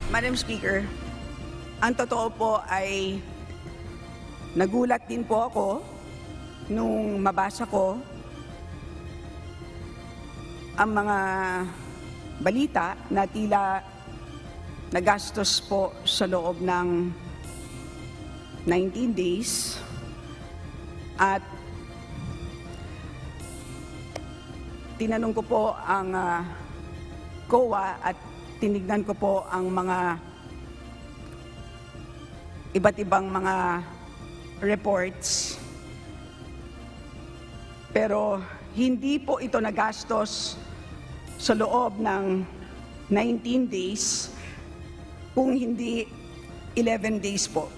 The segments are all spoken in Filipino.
Madam Speaker, ang totoo po ay nagulat din po ako nung mabasa ko ang mga balita na tila nagastos po sa loob ng 19 days at tinanong ko po ang COA at tinignan ko po ang mga iba't ibang mga reports. Pero hindi po ito nagastos sa loob ng 19 days kung hindi 11 days po.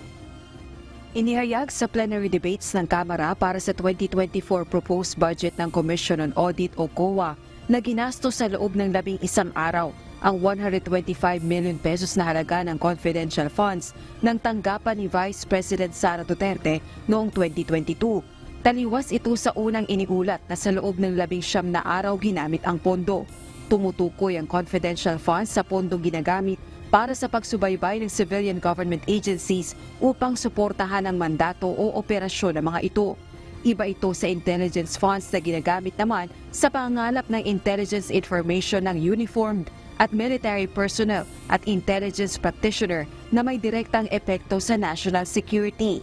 Inihayag sa plenary debates ng Kamara para sa 2024 proposed budget ng Commission on Audit o COA na ginastos sa loob ng 11 araw ang 125 million pesos na halaga ng confidential funds ng tanggapan ni Vice President Sara Duterte noong 2022. Taliwas ito sa unang iniulat na sa loob ng 19 na araw ginamit ang pondo. Tumutukoy ang confidential funds sa pondong ginagamit para sa pagsubaybay ng civilian government agencies upang suportahan ang mandato o operasyon ng mga ito. Iba ito sa intelligence funds na ginagamit naman sa pangangalap ng intelligence information ng uniformed at military personnel at intelligence practitioner na may direktang epekto sa national security.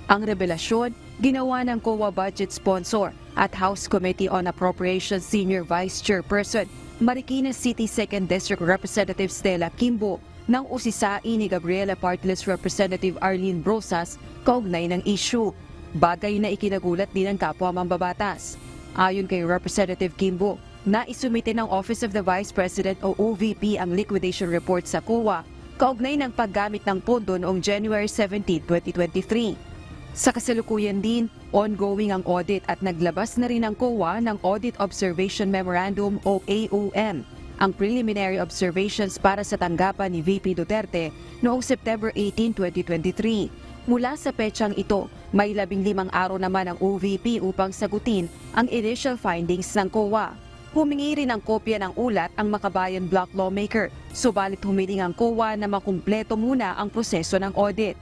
Ang revelasyon, ginawa ng COA budget sponsor at House Committee on Appropriations Senior Vice Chairperson Marikina City 2nd District Representative Stella Kimbo nang usisain ni Gabriela Partless Representative Arlene Brosas kaugnay ng issue. Bagay na ikinagulat din ng kapwa mambabatas. Ayon kay Representative Kimbo, naisumite ng Office of the Vice President o OVP ang liquidation report sa COA kaugnay ng paggamit ng pondo noong January 17, 2023. Sa kasalukuyan din, ongoing ang audit at naglabas na rin ang COA ng Audit Observation Memorandum o AOM, ang preliminary observations para sa tanggapan ni VP Duterte noong September 18, 2023. Mula sa petsang ito, may 15 araw naman ang OVP upang sagutin ang initial findings ng COA. Humingi rin ng kopya ng ulat ang Makabayan Block Lawmaker, subalit humiling ang COA na makumpleto muna ang proseso ng audit.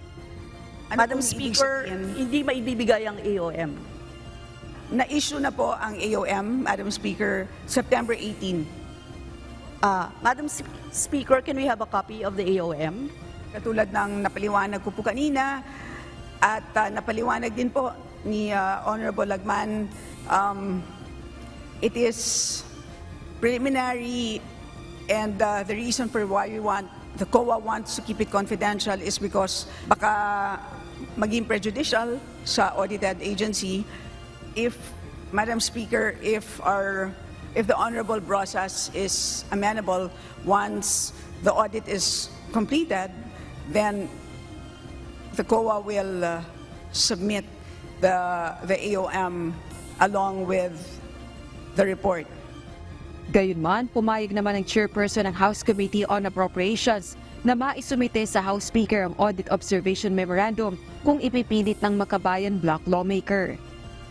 Madam Speaker, hindi maibibigay ang AOM. Na-issue na po ang AOM, Madam Speaker, September 18. Madam Speaker, can we have a copy of the AOM? Katulad ng napaliwanag ko po kanina at napaliwanag din po ni Honorable Lagman, it is preliminary and the reason for why the COA wants to keep it confidential is because baka maging prejudicial sa audited agency if, Madam Speaker, if the Honorable Brosas is amenable once the audit is completed, then the COA will submit the AOM along with the report. Gayunman, pumayag naman ang chairperson ng House Committee on Appropriations na maisumite sa House Speaker ang Audit Observation Memorandum kung ipipilit ng Makabayan Block Lawmaker.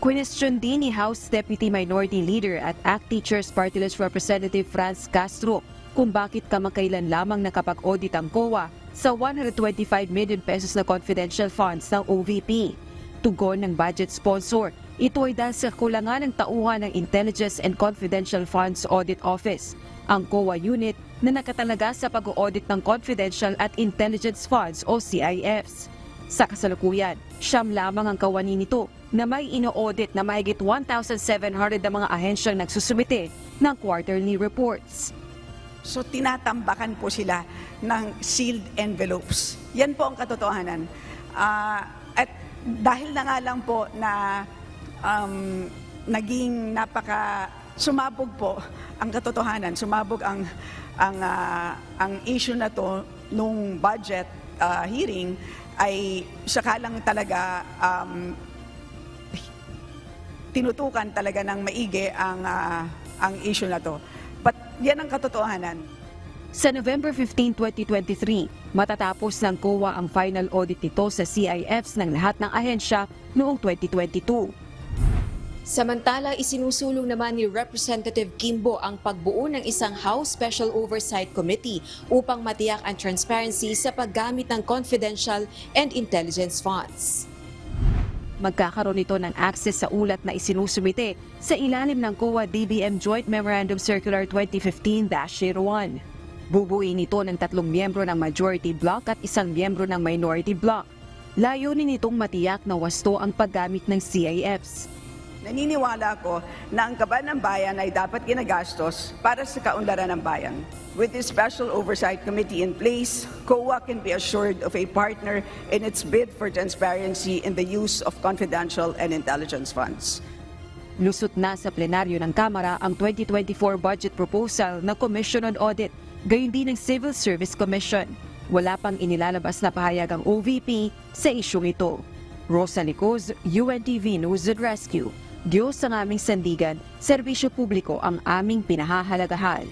Question din ni House Deputy Minority Leader at ACT Teachers Party List Representative Franz Castro kung bakit kamakailan lamang nakapag-audit ang COA sa 125 million pesos na confidential funds ng OVP. Tugon ng budget sponsor, ito ay dahil sa kulangan ng tauhan ng Intelligence and Confidential Funds Audit Office, ang COA unit na nakatalaga sa pag-audit ng confidential at intelligence funds o CIFs. Sa kasalukuyan, siyam lamang ang kawani nito na may ino-audit na mahigit 1,700 na mga ahensyang nagsusumite ng quarterly reports. So tinatambakan po sila ng sealed envelopes. Yan po ang katotohanan. At dahil na nga lang po na naging sumabog po ang katotohanan, sumabog ang issue na to nung budget hearing, ay saka lang talaga tinutukan talaga ng maigi ang issue na to. But yan ang katotohanan. Sa November 15, 2023, matatapos ng COA ang final audit nito sa CIFs ng lahat ng ahensya noong 2022. Samantala, isinusulong naman ni Representative Kimbo ang pagbuo ng isang House Special Oversight Committee upang matiyak ang transparency sa paggamit ng confidential and intelligence funds. Magkakaroon ito ng access sa ulat na isinusumite sa ilalim ng COA-DBM Joint Memorandum Circular 2015-01. Bubuin ito ng 3 miyembro ng Majority Bloc at 1 miyembro ng Minority Bloc. Layunin itong matiyak na wasto ang paggamit ng CIFs. Naniniwala ako na ang kaban ng bayan ay dapat ginagastos para sa kaunlaran ng bayan. With this Special Oversight Committee in place, COA can be assured of a partner in its bid for transparency in the use of confidential and intelligence funds. Lusot na sa plenaryo ng Kamara ang 2024 budget proposal na Commission on Audit, gayon din ng Civil Service Commission. Wala pang inilalabas na pahayag ang OVP sa isyong ito. Rosa Licoz, UNTV News and Rescue. Diyos ang aming sandigan, serbisyo publiko ang aming pinahahalagahan.